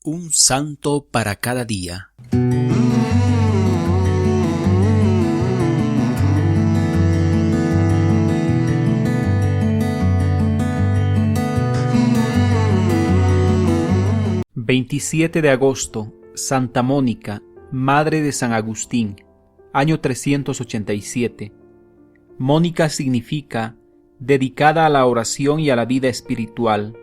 Un santo para cada día. «27 de agosto, Santa Mónica, Madre de San Agustín, año 387. Mónica significa dedicada a la oración y a la vida espiritual.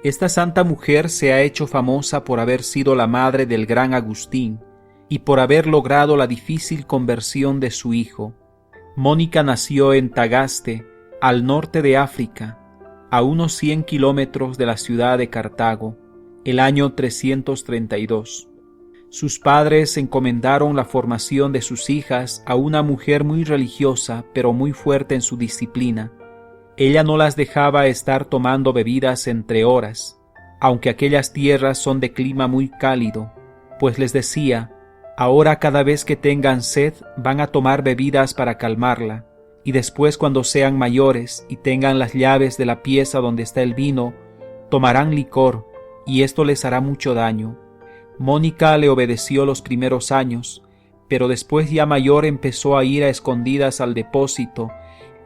Esta santa mujer se ha hecho famosa por haber sido la madre del gran Agustín y por haber logrado la difícil conversión de su hijo. Mónica nació en Tagaste, al norte de África, a unos 100 kilómetros de la ciudad de Cartago, el año 332. Sus padres encomendaron la formación de sus hijas a una mujer muy religiosa, pero muy fuerte en su disciplina. Ella no las dejaba estar tomando bebidas entre horas, aunque aquellas tierras son de clima muy cálido, pues les decía: ahora cada vez que tengan sed van a tomar bebidas para calmarla, y después cuando sean mayores y tengan las llaves de la pieza donde está el vino, tomarán licor, y esto les hará mucho daño. Mónica le obedeció los primeros años, pero después ya mayor empezó a ir a escondidas al depósito,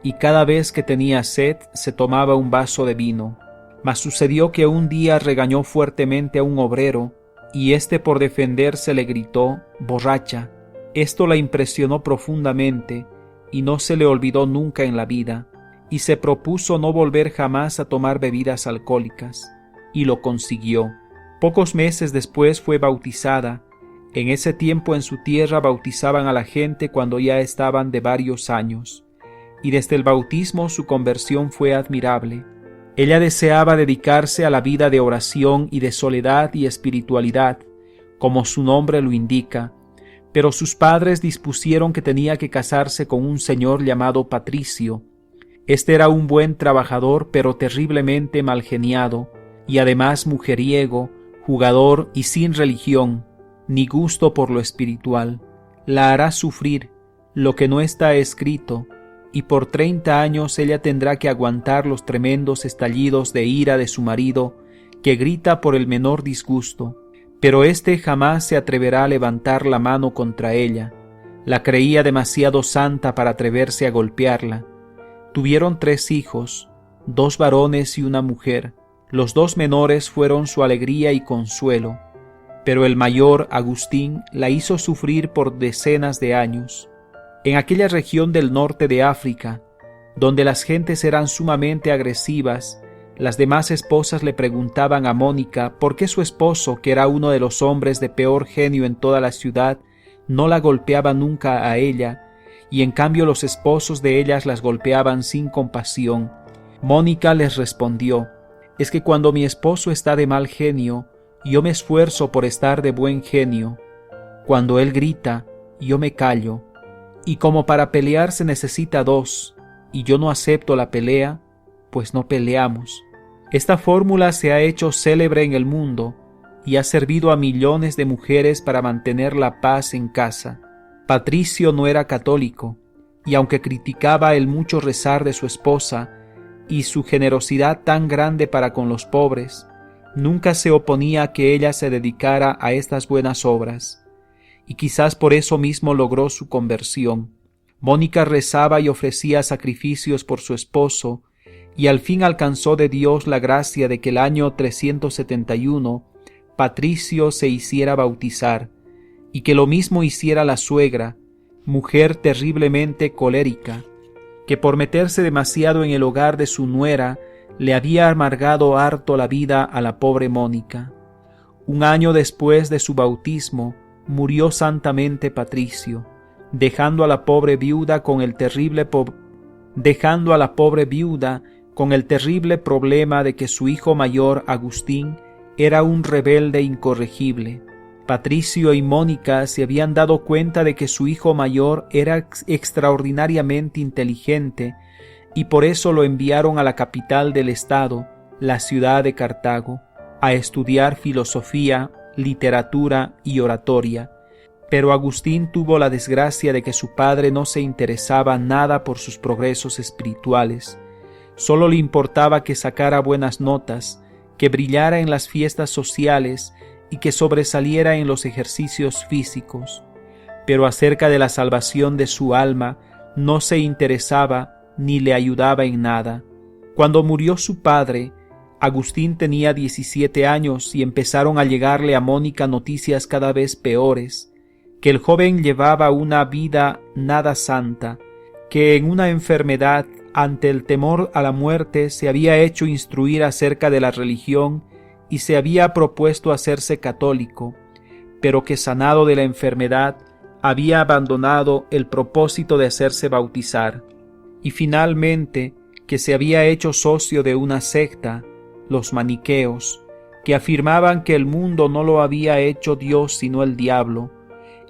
y cada vez que tenía sed se tomaba un vaso de vino. Mas sucedió que un día regañó fuertemente a un obrero, y éste por defenderse le gritó: «borracha». Esto la impresionó profundamente, y no se le olvidó nunca en la vida, y se propuso no volver jamás a tomar bebidas alcohólicas, y lo consiguió. Pocos meses después fue bautizada. En ese tiempo en su tierra bautizaban a la gente cuando ya estaban de varios años, y desde el bautismo su conversión fue admirable. Ella deseaba dedicarse a la vida de oración y de soledad y espiritualidad, como su nombre lo indica, pero sus padres dispusieron que tenía que casarse con un señor llamado Patricio. Este era un buen trabajador, pero terriblemente malgeniado, y además mujeriego, jugador y sin religión, ni gusto por lo espiritual. La hará sufrir lo que no está escrito, y por 30 años ella tendrá que aguantar los tremendos estallidos de ira de su marido, que grita por el menor disgusto, pero éste jamás se atreverá a levantar la mano contra ella. La creía demasiado santa para atreverse a golpearla. Tuvieron 3 hijos, 2 varones y una mujer. Los 2 menores fueron su alegría y consuelo, pero el mayor, Agustín, la hizo sufrir por decenas de años. En aquella región del norte de África, donde las gentes eran sumamente agresivas, las demás esposas le preguntaban a Mónica por qué su esposo, que era uno de los hombres de peor genio en toda la ciudad, no la golpeaba nunca a ella, y en cambio los esposos de ellas las golpeaban sin compasión. Mónica les respondió: «Es que cuando mi esposo está de mal genio, yo me esfuerzo por estar de buen genio. Cuando él grita, yo me callo. Y como para pelear se necesita 2, y yo no acepto la pelea, pues no peleamos». Esta fórmula se ha hecho célebre en el mundo y ha servido a millones de mujeres para mantener la paz en casa. Patricio no era católico, y aunque criticaba el mucho rezar de su esposa y su generosidad tan grande para con los pobres, nunca se oponía a que ella se dedicara a estas buenas obras, y quizás por eso mismo logró su conversión. Mónica rezaba y ofrecía sacrificios por su esposo, y al fin alcanzó de Dios la gracia de que el año 371 Patricio se hiciera bautizar, y que lo mismo hiciera la suegra, mujer terriblemente colérica, que por meterse demasiado en el hogar de su nuera le había amargado harto la vida a la pobre Mónica. Un año después de su bautismo murió santamente Patricio, dejando a la pobre viuda con el terrible problema de que su hijo mayor, Agustín, era un rebelde incorregible. Patricio y Mónica se habían dado cuenta de que su hijo mayor era extraordinariamente inteligente, y por eso lo enviaron a la capital del estado, la ciudad de Cartago, a estudiar filosofía, literatura y oratoria. Pero Agustín tuvo la desgracia de que su padre no se interesaba nada por sus progresos espirituales. Solo le importaba que sacara buenas notas, que brillara en las fiestas sociales y que sobresaliera en los ejercicios físicos, pero acerca de la salvación de su alma no se interesaba ni le ayudaba en nada. Cuando murió su padre, Agustín tenía 17 años y empezaron a llegarle a Mónica noticias cada vez peores, que el joven llevaba una vida nada santa, que en una enfermedad, ante el temor a la muerte, se había hecho instruir acerca de la religión y se había propuesto hacerse católico, pero que sanado de la enfermedad había abandonado el propósito de hacerse bautizar, y finalmente que se había hecho socio de una secta, los maniqueos, que afirmaban que el mundo no lo había hecho Dios sino el diablo,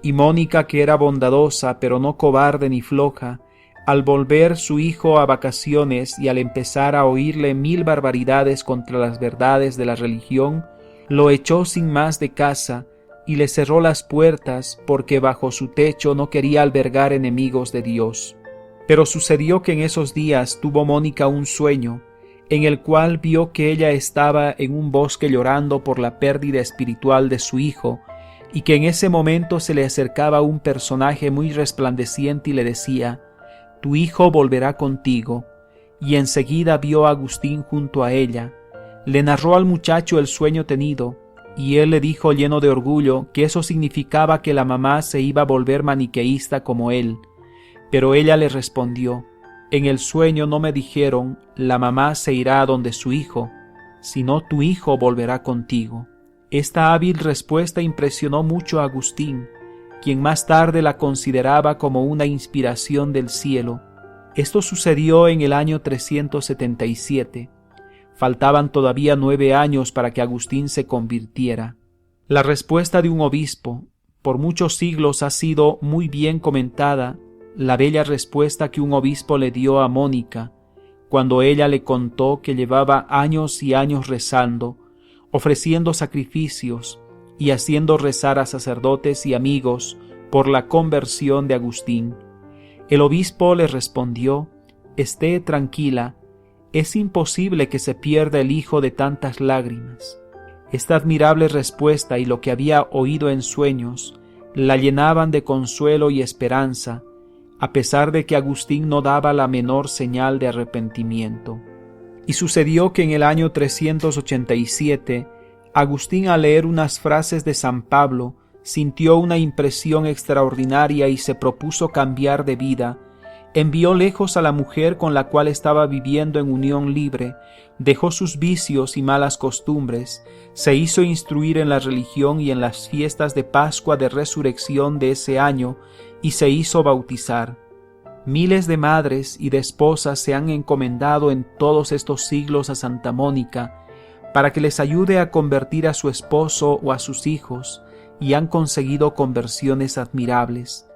y Mónica, que era bondadosa pero no cobarde ni floja, al volver su hijo a vacaciones y al empezar a oírle 1000 barbaridades contra las verdades de la religión, lo echó sin más de casa y le cerró las puertas porque bajo su techo no quería albergar enemigos de Dios. Pero sucedió que en esos días tuvo Mónica un sueño, en el cual vio que ella estaba en un bosque llorando por la pérdida espiritual de su hijo, y que en ese momento se le acercaba un personaje muy resplandeciente y le decía: «Tu hijo volverá contigo», y enseguida vio a Agustín junto a ella. Le narró al muchacho el sueño tenido, y él le dijo lleno de orgullo que eso significaba que la mamá se iba a volver maniqueísta como él. Pero ella le respondió: «En el sueño no me dijeron, la mamá se irá a donde su hijo, sino tu hijo volverá contigo». Esta hábil respuesta impresionó mucho a Agustín, quien más tarde la consideraba como una inspiración del cielo. Esto sucedió en el año 377. Faltaban todavía 9 años para que Agustín se convirtiera. La respuesta de un obispo por muchos siglos ha sido muy bien comentada, la bella respuesta que un obispo le dio a Mónica, cuando ella le contó que llevaba años y años rezando, ofreciendo sacrificios y haciendo rezar a sacerdotes y amigos por la conversión de Agustín. El obispo le respondió: «Esté tranquila, es imposible que se pierda el hijo de tantas lágrimas». Esta admirable respuesta y lo que había oído en sueños la llenaban de consuelo y esperanza, a pesar de que Agustín no daba la menor señal de arrepentimiento. Y sucedió que en el año 387, Agustín, al leer unas frases de San Pablo, sintió una impresión extraordinaria y se propuso cambiar de vida. Envió lejos a la mujer con la cual estaba viviendo en unión libre, dejó sus vicios y malas costumbres, se hizo instruir en la religión y en las fiestas de Pascua de Resurrección de ese año y se hizo bautizar. Miles de madres y de esposas se han encomendado en todos estos siglos a Santa Mónica para que les ayude a convertir a su esposo o a sus hijos, y han conseguido conversiones admirables.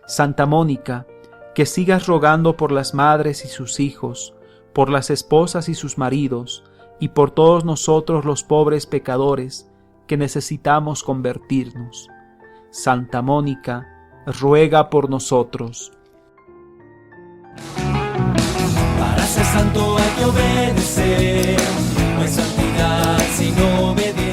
Santa Mónica, que sigas rogando por las madres y sus hijos, por las esposas y sus maridos, y por todos nosotros los pobres pecadores que necesitamos convertirnos. Santa Mónica, ruega por nosotros. Para ser santo hay que obedecer, no hay santidad sin obediencia.